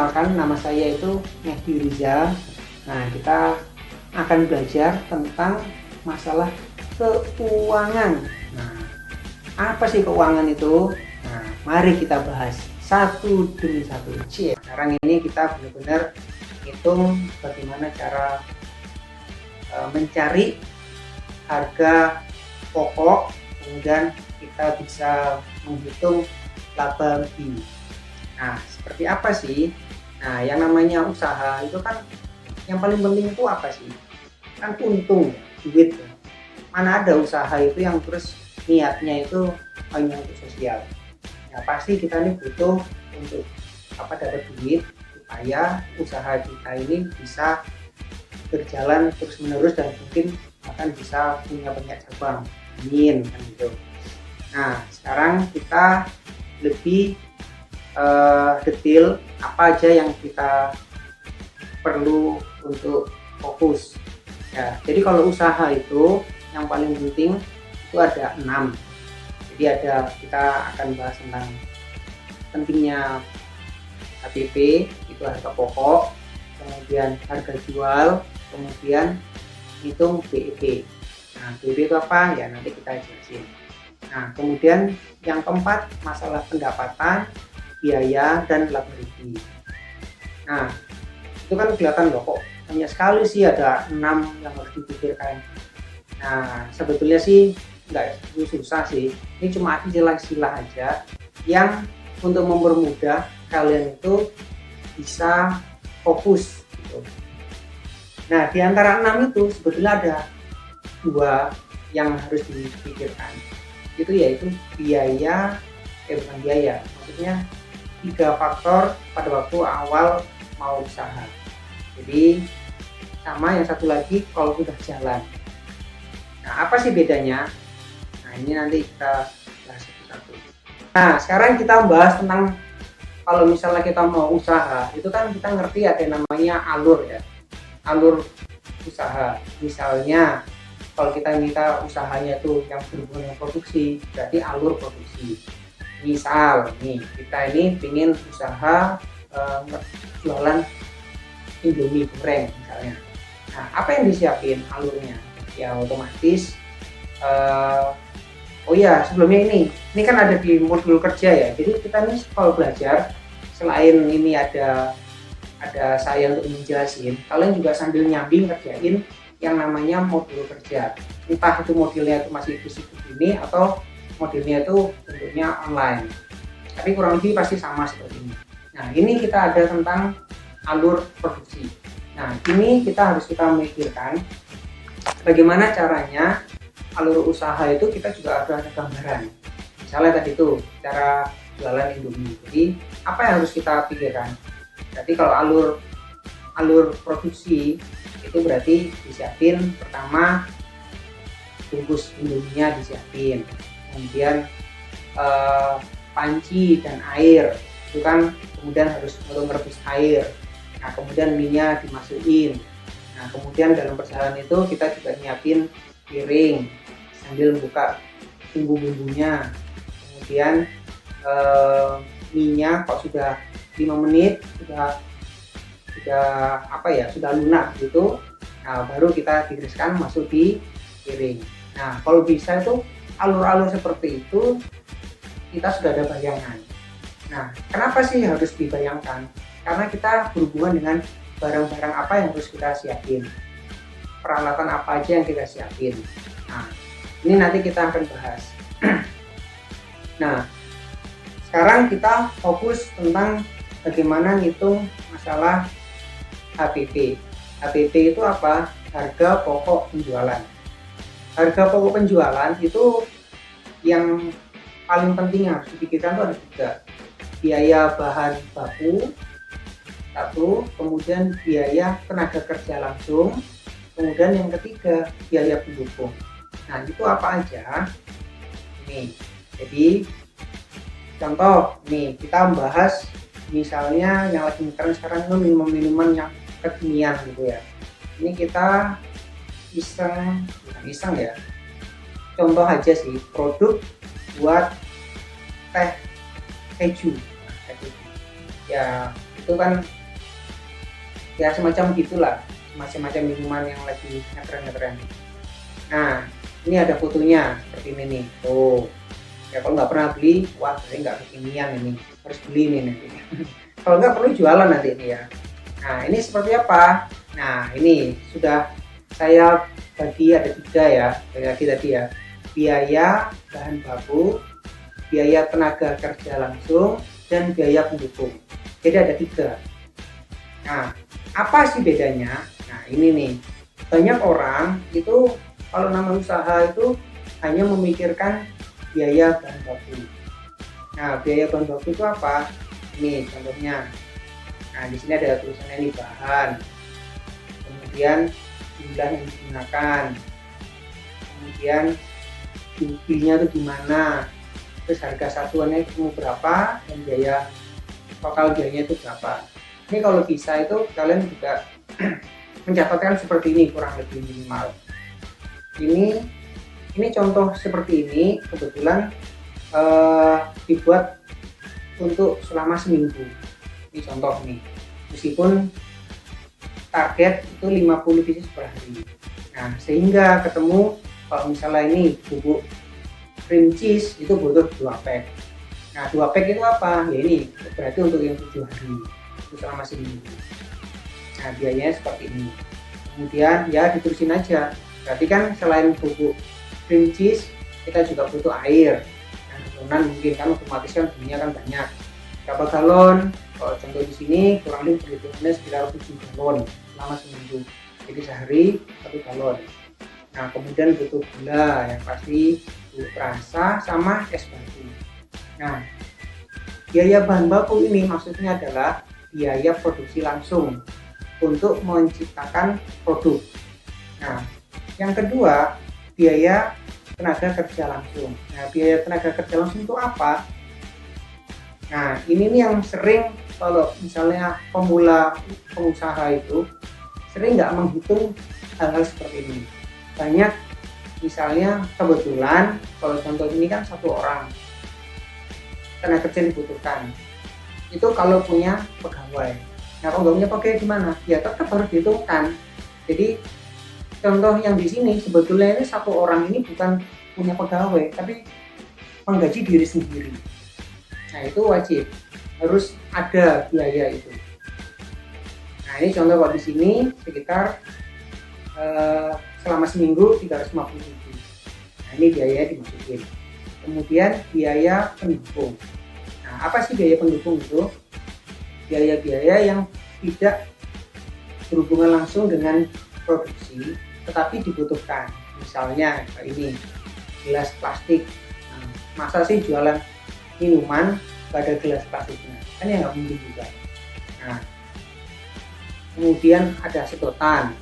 Perkenalkan, nama saya itu Mehdi Rizal. Nah, kita akan belajar tentang masalah keuangan. Nah, apa sih keuangan itu? Nah, mari kita bahas satu demi satu. Sekarang ini kita benar-benar hitung bagaimana cara mencari harga pokok, kemudian kita bisa menghitung laba rugi. Nah, seperti apa sih? Nah, yang namanya usaha itu kan yang paling penting itu apa sih? Kan untung, duit. Mana ada usaha itu yang terus niatnya itu hanya untuk sosial. Ya pasti kita ini butuh untuk dapat duit supaya usaha kita ini bisa berjalan terus menerus dan mungkin akan bisa punya banyak cabang. Amin, kan gitu. Nah, sekarang kita lebih detail apa aja yang kita perlu untuk fokus ya. Jadi kalau usaha itu yang paling penting itu ada 6. Jadi kita akan bahas tentang pentingnya HPP, itu harga pokok, kemudian harga jual, kemudian hitung BEP. Nah, BEP itu apa ya, nanti kita jelasin. Nah, kemudian yang keempat masalah pendapatan, biaya, dan laba rugi. Nah, itu kan kelihatan loh kok banyak sekali sih, ada 6 yang harus dipikirkan. Nah, sebetulnya sih nggak susah sih, ini cuma istilah-istilah aja yang untuk mempermudah kalian itu bisa fokus gitu. Nah, di antara 6 itu sebetulnya ada 2 yang harus dipikirkan, itu yaitu biaya, bukan biaya, maksudnya 3 faktor pada waktu awal mau usaha. Jadi sama yang satu lagi kalau sudah jalan. Nah, apa sih bedanya? Nah, ini nanti kita bahas satu-satu. Nah, sekarang kita bahas tentang kalau misalnya kita mau usaha, itu kan kita ngerti ada namanya alur ya. Alur usaha. Misalnya kalau kita minta usahanya itu yang berhubungan dengan produksi, berarti alur produksi. Misal nih, kita ini ingin usaha jualan Indomie goreng misalnya. Nah, apa yang disiapin alurnya? Ya otomatis oh ya, sebelumnya ini kan ada di modul kerja ya. Jadi kita nih kalau belajar, selain ini ada saya untuk menjelasin, kalian juga sambil nyambi ngerjain yang namanya modul kerja. Entah itu modelnya itu masih fisik begini atau modelnya itu bentuknya online, tapi kurang lebih pasti sama seperti ini. Nah, ini kita ada tentang alur produksi. Nah, ini kita memikirkan bagaimana caranya alur usaha itu kita juga ada gambaran. Misalnya tadi itu cara jualan Indomie. Jadi apa yang harus kita pikirkan? Jadi kalau alur produksi itu berarti disiapin pertama bungkus Indominya disiapin, kemudian panci dan air itu kan kemudian harus merebus air. Nah, kemudian minyak dimasukin. Nah, kemudian dalam perjalanan itu kita juga nyiapin piring sambil buka bumbu-bumbunya. Kemudian minyak kalau sudah 5 menit sudah lunak gitu. Nah, baru kita tiriskan masuk di piring. Nah, kalau bisa itu alur-alur seperti itu kita sudah ada bayangan. Nah, kenapa sih harus dibayangkan? Karena kita berhubungan dengan barang-barang apa yang harus kita siapin, peralatan apa aja yang kita siapin. Nah, ini nanti kita akan bahas. Nah, sekarang kita fokus tentang bagaimana ngitung masalah HPP. HPP itu apa? Harga pokok penjualan. Harga pokok penjualan itu yang paling penting yang harus dipikirkan itu ada 3. Biaya bahan baku 1, kemudian biaya tenaga kerja langsung, kemudian yang ketiga biaya pendukung. Nah, itu apa aja? Nih, jadi contoh nih kita membahas misalnya yang lagi ngetren sekarang itu minuman yang kekinian gitu ya. Ini kita iseng ya, contoh aja sih produk buat teh keju. Ya itu kan ya semacam gitulah, macam-macam minuman yang lagi ngetren. Nah, ini ada fotonya seperti ini nih. Tuh. Ya kalau nggak pernah beli, wah saya nggak kekinian ini, harus beli ini nanti. Kalau nggak perlu jualan nanti ini ya. Nah, ini seperti apa? Nah, ini sudah saya bagi ada 3 ya, bagi tadi ya. Biaya bahan baku, biaya tenaga kerja langsung, dan biaya pendukung. Jadi ada 3. Nah, apa sih bedanya? Nah, ini nih. Banyak orang itu kalau nama usaha itu hanya memikirkan biaya bahan baku. Nah, biaya bahan baku itu apa? Ini contohnya. Nah, di sini ada tulisannya ini bahan. Kemudian jumlah yang digunakan. Kemudian belinya itu gimana? Terus harga satuannya itu berapa dan biaya total biayanya itu berapa. Ini kalau bisa itu kalian juga mencatatkan seperti ini kurang lebih minimal. Ini contoh seperti ini kebetulan dibuat untuk selama seminggu. Ini contoh nih. Meskipun target itu 50 pieces per hari. Nah, sehingga ketemu kalau misalnya ini bubuk cream cheese itu butuh 2 pack. Nah, 2 pack itu apa? Ya ini berarti untuk yang 7 hari. Itu selama seminggu. Nah, biayanya seperti ini. Kemudian ya ditulisin aja. Berarti kan selain bubuk cream cheese, kita juga butuh air. Yang keturunan mungkin kan otomatis kan belinya kan banyak. Berapa galon? Kalau contoh di sini kurang lebih perhitungannya sekitar 7 galon selama seminggu. Jadi sehari 1 galon. Nah, kemudian butuh gula yang pasti, butuh rasa sama es batu. Nah, biaya bahan baku ini maksudnya adalah biaya produksi langsung untuk menciptakan produk. Nah, yang kedua, biaya tenaga kerja langsung. Nah, biaya tenaga kerja langsung itu apa? Nah, ini nih yang sering kalau misalnya pemula pengusaha itu sering nggak menghitung hal-hal seperti ini. Banyak misalnya kebetulan kalau contoh ini kan 1 orang tenaga kerja yang dibutuhkan. Itu kalau punya pegawai. Nah, kalau nggak punya pegawai gimana? Ya tetap harus dihitungkan. Jadi contoh yang di sini sebetulnya ini 1 orang ini bukan punya pegawai, tapi menggaji diri sendiri. Nah, itu wajib harus ada biaya itu. Nah, ini contoh kalau di sini sekitar selama seminggu 350.000. Nah, ini biaya dimasukin. Kemudian biaya pendukung. Nah, apa sih biaya pendukung itu? Biaya-biaya yang tidak berhubungan langsung dengan produksi, tetapi dibutuhkan. Misalnya kayak ini gelas plastik. Nah, masa sih jualan minuman pada gelas plastiknya? Kan ya nggak mungkin juga. Nah, kemudian ada sedotan.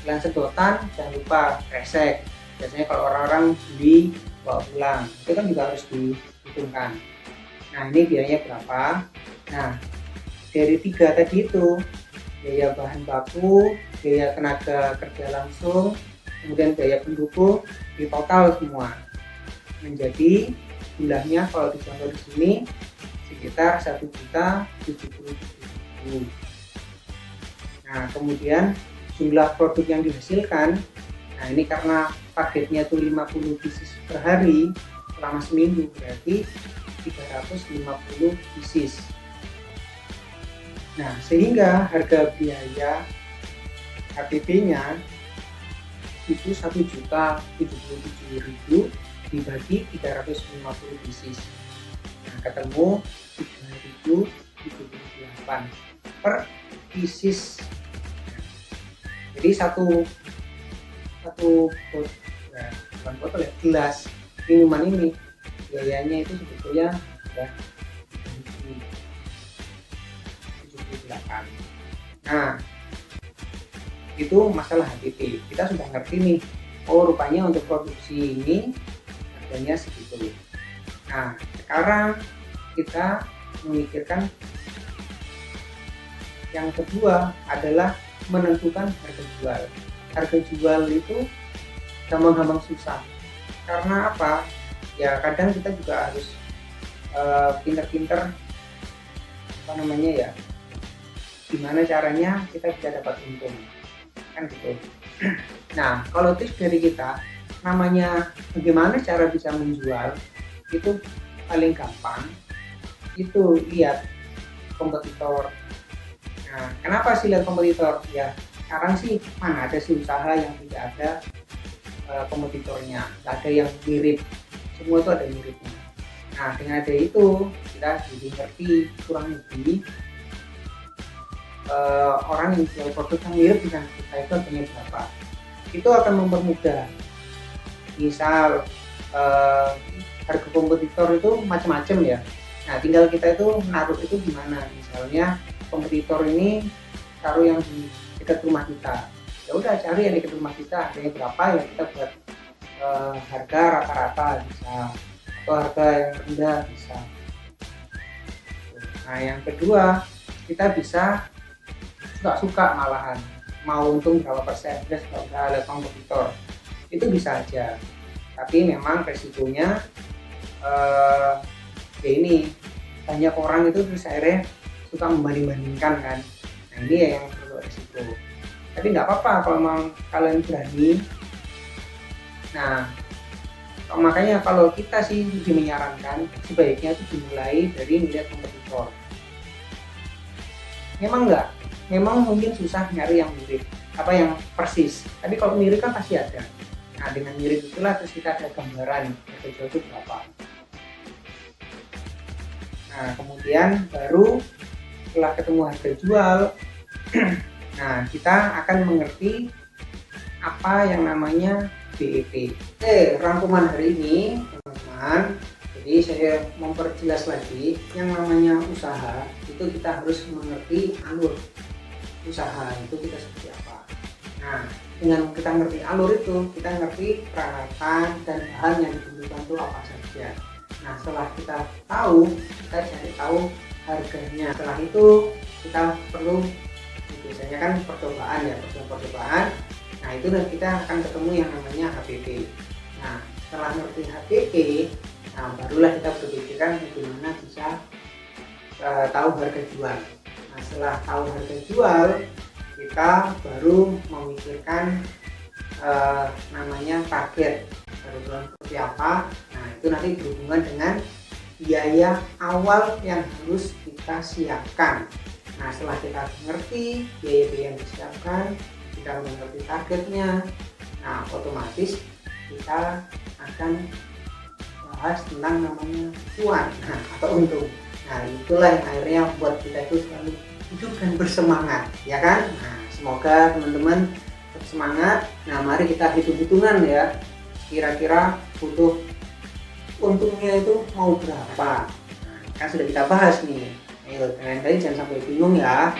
Selain sedotan, jangan lupa kresek. Biasanya kalau orang-orang beli bawa pulang, itu kan juga harus dihitungkan. Nah, ini biayanya berapa? Nah, dari 3 tadi itu, biaya bahan baku, biaya tenaga kerja langsung, kemudian biaya pendukung, di total semua menjadi jumlahnya kalau dicontoh di sini sekitar 1.077.000. Nah, kemudian jumlah produk yang dihasilkan, nah ini karena targetnya itu 50 pieces per hari selama seminggu, berarti 350 pieces. Nah, sehingga harga biaya HPP-nya itu 1.077.000 dibagi 350 pieces. Nah, ketemu 3.078 per pieces. Jadi satu bukan botol ya, gelas minuman ini biayanya itu sebetulnya sudah 3.078. Nah, itu masalah HPP. Kita sudah ngerti nih, oh rupanya untuk produksi ini harganya segitu. Nah, sekarang kita memikirkan yang kedua adalah menentukan harga jual. Harga jual itu gampang-gampang susah. Karena apa? Ya kadang kita juga harus pinter-pinter gimana caranya kita bisa dapat untung, kan gitu. Nah, kalau tips dari kita, namanya bagaimana cara bisa menjual, itu paling gampang itu lihat kompetitor. Nah, kenapa sih lihat kompetitor? Ya, sekarang sih mana ada sih usaha yang tidak ada kompetitornya, tidak ada yang mirip, semua itu ada miripnya. Nah, dengan ada itu kita jadi ngerti kurang lebih orang yang jual produk yang mirip dengan kita itu harganya berapa. Itu akan mempermudah. Misal harga kompetitor itu macam-macam ya. Nah, tinggal kita itu naruh itu gimana. Misalnya kompetitor ini taruh yang di dekat rumah kita. Ya udah cari yang dekat rumah kita, harganya berapa ya kita buat harga rata-rata bisa, atau harga yang rendah bisa. Nah, yang kedua, kita bisa suka-suka malahan mau untung berapa persen, terus kalau udah ada kompetitor itu bisa aja, tapi memang resikonya ya ini banyak orang itu terus akhirnya suka membanding-bandingkan kan. Nah, ini ya yang perlu resiko, tapi nggak apa-apa kalau memang kalian berani. Nah, makanya kalau kita sih lebih menyarankan sebaiknya itu dimulai dari melihat kompetitor. Memang mungkin susah nyari yang mirip, apa yang persis, tapi kalau mirip kan pasti ada. Nah, dengan mirip itulah terus kita ada gambaran harga jual itu berapa. Nah, kemudian baru setelah ketemu harga jual nah, kita akan mengerti apa yang namanya BEP. Rangkuman hari ini teman-teman, jadi saya memperjelas lagi yang namanya usaha itu kita harus mengerti alur usaha itu kita seperti apa. Nah, dengan kita ngerti alur itu, kita ngerti peralatan dan bahan yang dibutuhkan itu apa saja. Nah, setelah kita tahu, kita cari tahu harganya. Setelah itu kita perlu biasanya kan percobaan ya, percobaan. Nah, itu nanti kita akan ketemu yang namanya HPP. Nah, setelah ngerti HPP, nah barulah kita berpikirkan bagaimana bisa tahu harga jual. Nah, setelah tahu harga jual, kita baru memikirkan namanya target harga jual seperti apa. Nah, itu nanti berhubungan dengan biaya awal yang harus kita siapkan. Nah, setelah kita mengerti biaya-biaya yang disiapkan, kita mengerti targetnya, nah otomatis kita akan bahas tentang namanya cuan atau untung. Nah, itulah yang akhirnya buat kita itu selalu hidup dan bersemangat, ya kan? Nah, semoga teman-teman tetap semangat. Nah, mari kita hitung-hitungan ya, kira-kira butuh untungnya itu mau berapa. Nah, kan sudah kita bahas nih. Ayo, kalian jangan sampai bingung ya.